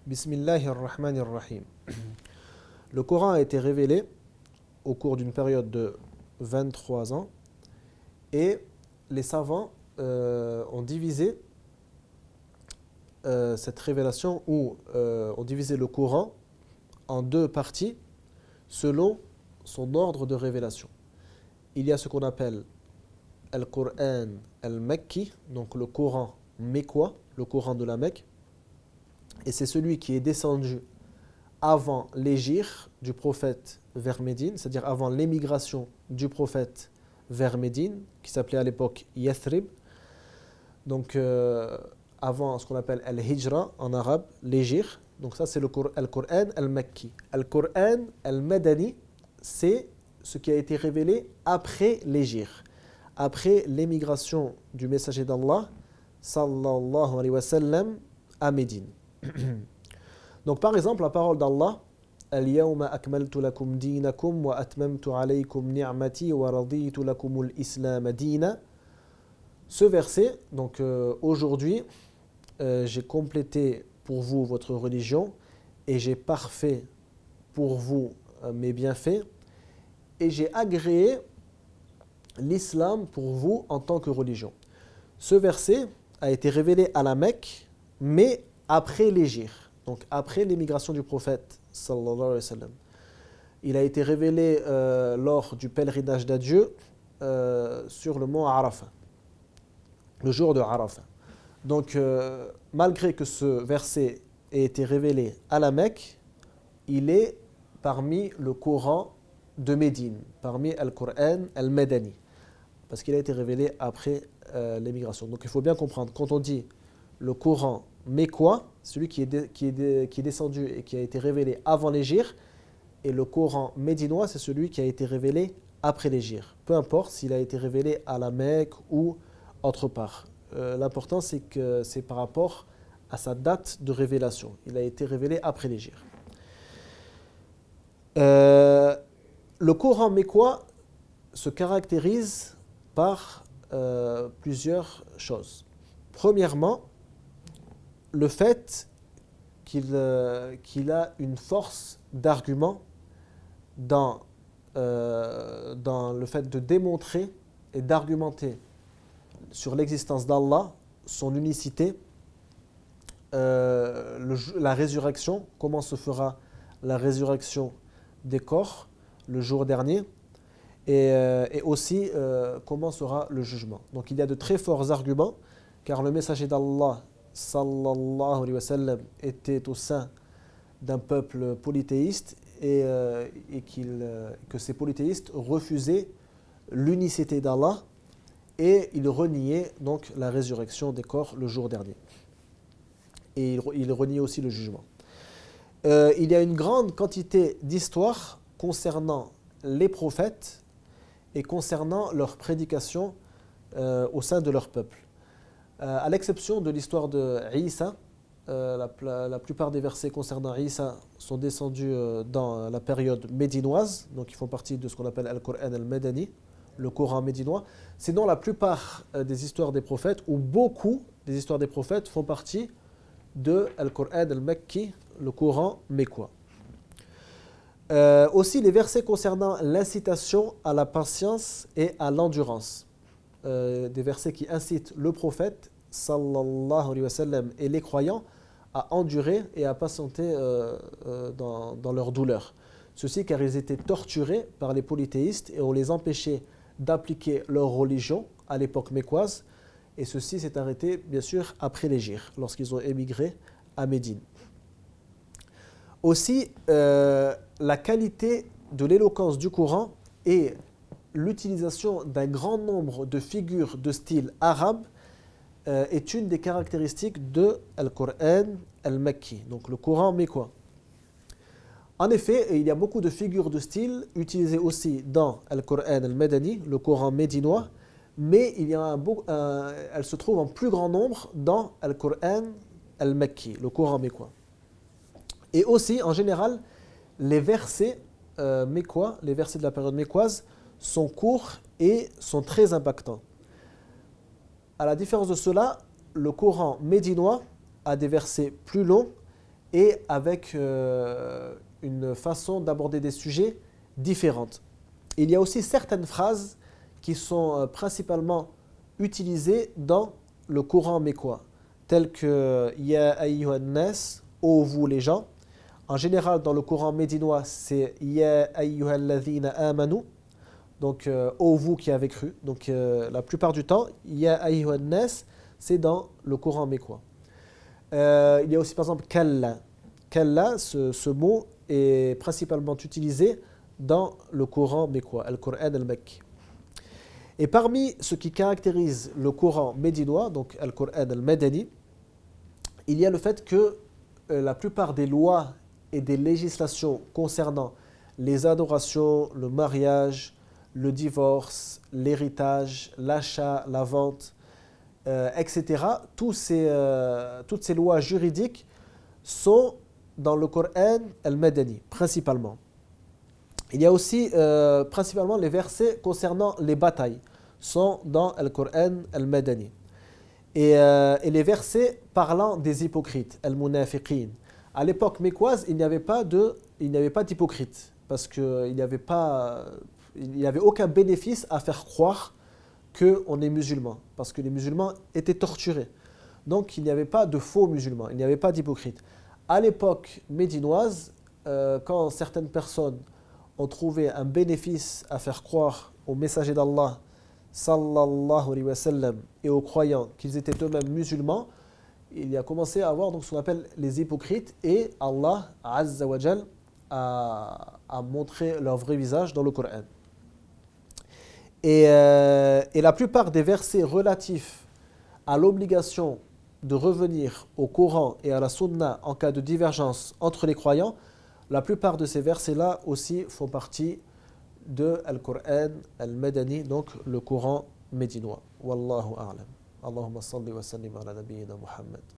Bismillahirrahmanirrahim. Le Coran a été révélé au cours d'une période de 23 ans et les savants ont divisé cette révélation ou ont divisé le Coran en deux parties selon son ordre de révélation. Il y a ce qu'on appelle Al-Qur'an al-Makki, donc le Coran mécois, le Coran de la Mecque, et c'est celui qui est descendu avant l'hégire du prophète vers Médine, c'est-à-dire avant l'émigration du prophète vers Médine, qui s'appelait à l'époque Yathrib. Donc avant ce qu'on appelle Al-Hijra en arabe, l'hégire. Donc ça c'est le Al-Qur'an al-Makki. Al-Qur'an al-Madani, c'est ce qui a été révélé après l'hégire, après l'émigration du messager d'Allah, sallallahu alayhi wa sallam, à Médine. Donc par exemple la parole d'Allah, Al-yawma akmaltu lakum dinakum wa atmamtu alaykum ni'mati wa raditu lakumul islam dina. Ce verset, donc aujourd'hui, j'ai complété pour vous votre religion et j'ai parfait pour vous mes bienfaits et j'ai agréé l'islam pour vous en tant que religion. Ce verset a été révélé à la Mecque, mais après l'hégire, donc après l'émigration du prophète sallallahu alayhi wa sallam. Il a été révélé lors du pèlerinage d'adieu sur le mont Arafat, le jour de Arafat. Donc malgré que ce verset ait été révélé à la Mecque, il est parmi le Coran de Médine, parmi Al-Qur'an al-Madani, parce qu'il a été révélé après l'émigration. Donc il faut bien comprendre, quand on dit le Coran mécois, celui qui est descendu et qui a été révélé avant l'hégire, et le Coran médinois, c'est celui qui a été révélé après l'hégire. Peu importe s'il a été révélé à la Mecque ou autre part. L'important, c'est que c'est par rapport à sa date de révélation. Il a été révélé après l'hégire. Le Coran mécois se caractérise par plusieurs choses. Premièrement, le fait qu'il a une force d'argument dans le fait de démontrer et d'argumenter sur l'existence d'Allah, son unicité, la résurrection, comment se fera la résurrection des corps le jour dernier, et aussi comment sera le jugement. Donc il y a de très forts arguments, car le messager d'Allah sallallahu alayhi wa sallam était au sein d'un peuple polythéiste et que ces polythéistes refusaient l'unicité d'Allah et ils reniaient donc la résurrection des corps le jour dernier. Et ils reniaient aussi le jugement. Il y a une grande quantité d'histoires concernant les prophètes et concernant leur prédication au sein de leur peuple. À l'exception de l'histoire de Isa, la plupart des versets concernant Isa sont descendus dans la période médinoise, donc ils font partie de ce qu'on appelle Al-Qur'an al-Madani, le Coran médinois. Sinon, la plupart des histoires des prophètes, ou beaucoup des histoires des prophètes, font partie de Al-Qur'an al-Makki, le Coran mécois. Aussi, les versets concernant l'incitation à la patience et à l'endurance. Des versets qui incitent le prophète sallallahu alayhi wa sallam et les croyants à endurer et à patienter dans leur douleur. Ceci car ils étaient torturés par les polythéistes et on les empêchait d'appliquer leur religion à l'époque mécoise, et ceci s'est arrêté bien sûr après l'hégire, lorsqu'ils ont émigré à Médine. Aussi, la qualité de l'éloquence du Coran et l'utilisation d'un grand nombre de figures de style arabe est une des caractéristiques de Al-Qur'an al-Makki, donc le Coran mécois. En effet, il y a beaucoup de figures de style utilisées aussi dans Al-Qur'an al-Madani, le Coran médinois, mais elles se trouvent en plus grand nombre dans Al-Qur'an al-Makki, le Coran mécois. Et aussi, en général, les versets mécois, les versets de la période mécoise, sont courts et sont très impactants. À la différence de cela, le Coran médinois a des versets plus longs et avec une façon d'aborder des sujets différentes. Il y a aussi certaines phrases qui sont principalement utilisées dans le Coran mécois, telles que Ya ayyuhan nas, ô vous les gens. En général, dans le Coran médinois, c'est Ya ayyuhal ladhina amanu, donc ô vous qui avez cru. Donc la plupart du temps, Ya ayyuhan nas, c'est dans le Coran mécois. Il y a aussi par exemple Kalla. Kalla, ce mot est principalement utilisé dans le Coran mécois, Al-Qur'an al-Makki. Et parmi ce qui caractérise le Coran médinois, donc Al-Qur'an al-Madani, il y a le fait que la plupart des lois et des législations concernant les adorations, le mariage, le divorce, l'héritage, l'achat, la vente, etc., toutes ces lois juridiques sont dans le Coran al-Madani, principalement. Il y a aussi principalement les versets concernant les batailles sont dans le Coran al-Madani. Et les versets parlant des hypocrites, al-Munafiqin. À l'époque mécoise, il n'y avait pas d'hypocrites, parce qu'il n'y avait aucun bénéfice à faire croire qu'on est musulman, parce que les musulmans étaient torturés. Donc il n'y avait pas de faux musulmans, il n'y avait pas d'hypocrites. À l'époque médinoise, quand certaines personnes ont trouvé un bénéfice à faire croire aux messagers d'Allah sallallahu alayhi wa sallam et aux croyants qu'ils étaient eux-mêmes musulmans, il y a commencé à avoir donc ce qu'on appelle les hypocrites, et Allah azza wa jal a montré leur vrai visage dans le Coran. Et la plupart des versets relatifs à l'obligation de revenir au Coran et à la Sunna en cas de divergence entre les croyants, la plupart de ces versets-là aussi font partie de Al-Qur'an al-Madani, donc le Coran médinois. Wallahu a'lam. Allahumma salli wa sallim ala nabiyyina Muhammad.